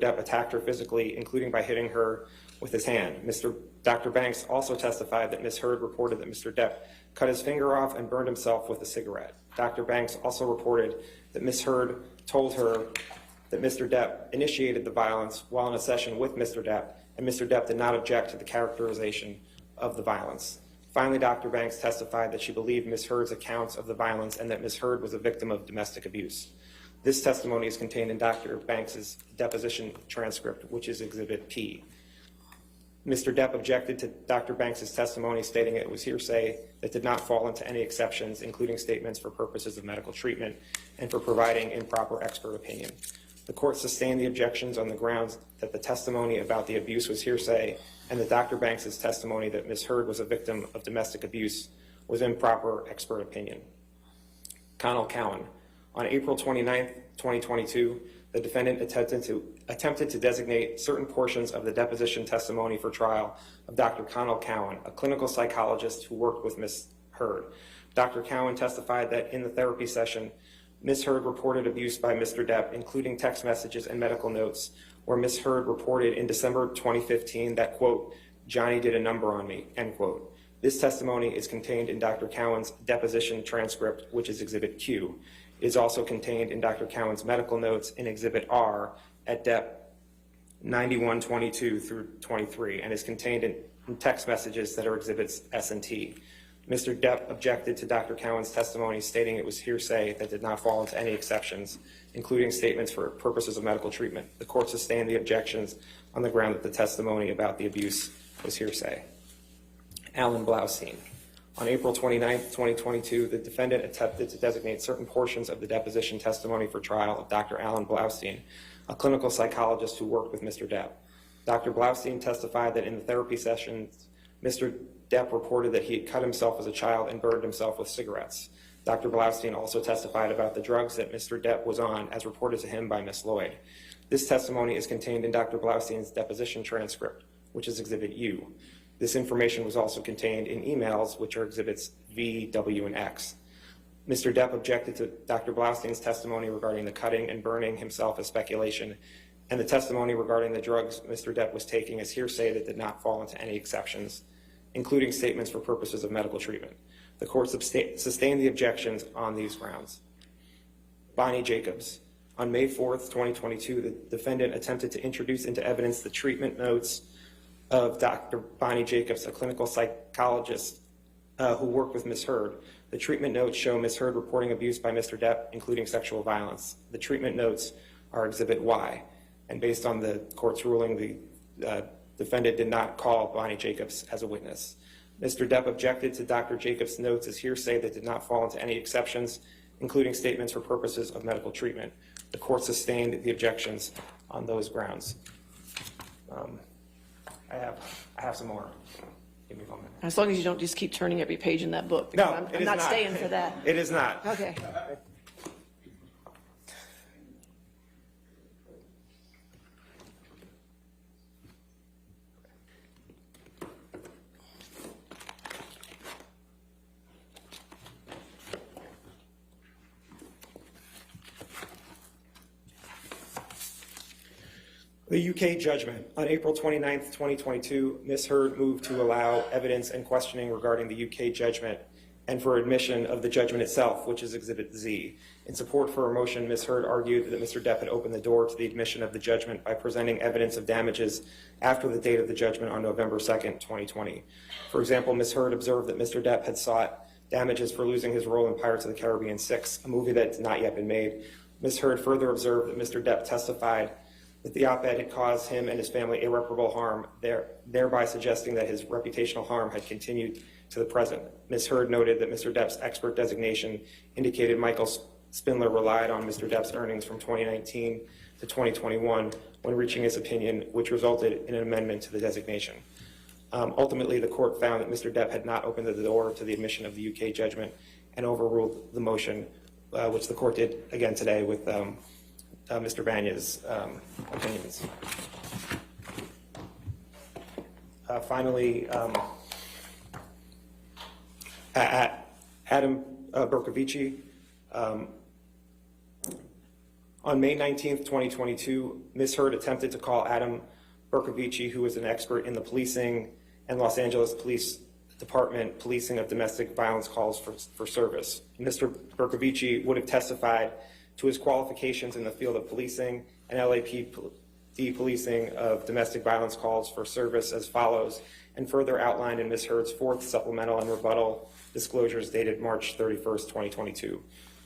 Depp attacked her physically, including by hitting her with his hand. Dr. Banks also testified that Ms. Heard reported that Mr. Depp cut his finger off and burned himself with a cigarette. Dr. Banks also reported that Ms. Heard told her that Mr. Depp initiated the violence while in a session with Mr. Depp, and Mr. Depp did not object to the characterization of the violence. Finally, Dr. Banks testified that she believed Ms. Heard's accounts of the violence and that Ms. Heard was a victim of domestic abuse. This testimony is contained in Dr. Banks' deposition transcript, which is Exhibit P. Mr. Depp objected to Dr. Banks' testimony, stating it was hearsay that did not fall into any exceptions, including statements for purposes of medical treatment and for providing improper expert opinion. The court sustained the objections on the grounds that the testimony about the abuse was hearsay and that Dr. Banks' testimony that Ms. Heard was a victim of domestic abuse was improper expert opinion. Connell Cowan. On April 29, 2022, the defendant attempted to designate certain portions of the deposition testimony for trial of Dr. Connell Cowan, a clinical psychologist who worked with Ms. Heard. Dr. Cowan testified that in the therapy session, Ms. Heard reported abuse by Mr. Depp, including text messages and medical notes, where Ms. Heard reported in December 2015 that, quote, Johnny did a number on me, end quote. This testimony is contained in Dr. Cowan's deposition transcript, which is Exhibit Q. It is also contained in Dr. Cowan's medical notes in Exhibit R at Dep 9122 through 23 and is contained in text messages that are Exhibits S and T. Mr. Depp objected to Dr. Cowan's testimony, stating it was hearsay that did not fall into any exceptions, including statements for purposes of medical treatment. The court sustained the objections on the ground that the testimony about the abuse was hearsay. Alan Blaustein. On April 29, 2022, the defendant attempted to designate certain portions of the deposition testimony for trial of Dr. Alan Blaustein, a clinical psychologist who worked with Mr. Depp. Dr. Blaustein testified that in the therapy sessions, Mr. Depp reported that he had cut himself as a child and burned himself with cigarettes. Dr. Blaustein also testified about the drugs that Mr. Depp was on, as reported to him by Ms. Lloyd. This testimony is contained in Dr. Blaustein's deposition transcript, which is Exhibit U. This information was also contained in emails, which are Exhibits V, W, and X. Mr. Depp objected to Dr. Blaustein's testimony regarding the cutting and burning himself as speculation, and the testimony regarding the drugs Mr. Depp was taking as hearsay that did not fall into any exceptions, including statements for purposes of medical treatment. The court sustained the objections on these grounds. Bonnie Jacobs. On May 4th, 2022, the defendant attempted to introduce into evidence the treatment notes of Dr. Bonnie Jacobs, a clinical psychologist who worked with Ms. Heard. The treatment notes show Ms. Heard reporting abuse by Mr. Depp, including sexual violence. The treatment notes are Exhibit Y, and based on the court's ruling, the defendant did not call Bonnie Jacobs as a witness. Mr. Depp objected to Dr. Jacobs' notes as hearsay that did not fall into any exceptions, including statements for purposes of medical treatment. The court sustained the objections on those grounds. I have some more. Give me a moment. As long as you don't just keep turning every page in that book. No, I'm not staying for that. It is not. Okay. The UK judgment. On April 29, 2022, Ms. Heard moved to allow evidence and questioning regarding the UK judgment and for admission of the judgment itself, which is Exhibit Z. In support for her motion, Ms. Heard argued that Mr. Depp had opened the door to the admission of the judgment by presenting evidence of damages after the date of the judgment on November 2, 2020. For example, Ms. Heard observed that Mr. Depp had sought damages for losing his role in Pirates of the Caribbean 6, a movie that had not yet been made. Ms. Heard further observed that Mr. Depp testified that the op-ed had caused him and his family irreparable harm, thereby suggesting that his reputational harm had continued to the present. Ms. Heard noted that Mr. Depp's expert designation indicated Michael Spindler relied on Mr. Depp's earnings from 2019 to 2021 when reaching his opinion, which resulted in an amendment to the designation. Ultimately, the court found that Mr. Depp had not opened the door to the admission of the UK judgment and overruled the motion, which the court did again today with Mr. Banya's opinions. Finally, Adam Berkovici. On May 19th, 2022, Ms. Heard attempted to call Adam Bercovici, who is an expert in the policing and Los Angeles Police Department policing of domestic violence calls for service. Mr. Bercovici would have testified to his qualifications in the field of policing and LAPD policing of domestic violence calls for service as follows, and further outlined in Ms. Heard's fourth supplemental and rebuttal disclosures dated March 31st, 2022.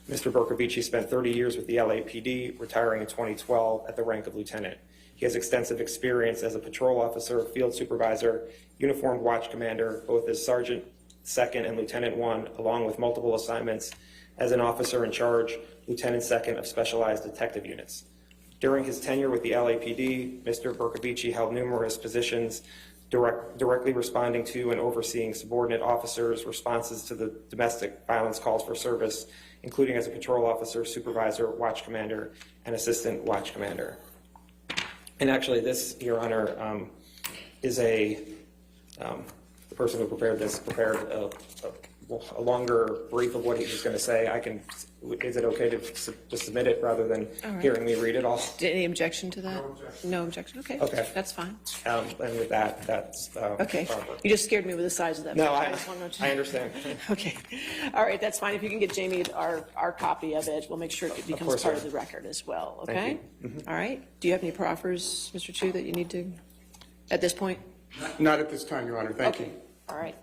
Mr. Bercovici spent 30 years with the LAPD, retiring in 2012 at the rank of lieutenant. He has extensive experience as a patrol officer, field supervisor, uniformed watch commander, both as Sergeant Second and Lieutenant One, along with multiple assignments as an officer in charge, Lieutenant Second of specialized detective units. During his tenure with the LAPD, Mr. Bercovici held numerous positions directly responding to and overseeing subordinate officers' responses to the domestic violence calls for service, including as a patrol officer, supervisor, watch commander, and assistant watch commander. And actually, this, Your Honor, is the person who prepared this prepared a longer brief of what he was going to say. Is it okay to just submit it rather than hearing me read it all? Any objection to that? No objection. Okay. Okay. That's fine. And with that, that's Okay. proper. You just scared me with the size of that. No, book. I just wanted to- understand. Okay. All right, that's fine. If you can get Jamie our copy of it, we'll make sure it becomes course, part sir. of the record as well, okay? Thank you. All right. Do you have any proffers, Mr. Chu, that you need to, at this point? Not at this time, Your Honor. Thank Okay. you. All right.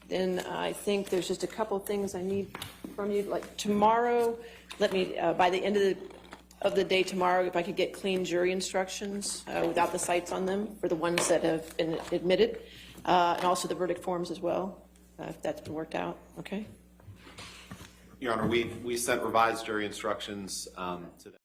Then I think there's just a couple of things I need from you. Like tomorrow, let me, by the end of the day tomorrow, if I could get clean jury instructions without the cites on them for the ones that have been admitted, and also the verdict forms as well, if that's been worked out, okay? Your Honor, we sent revised jury instructions to them.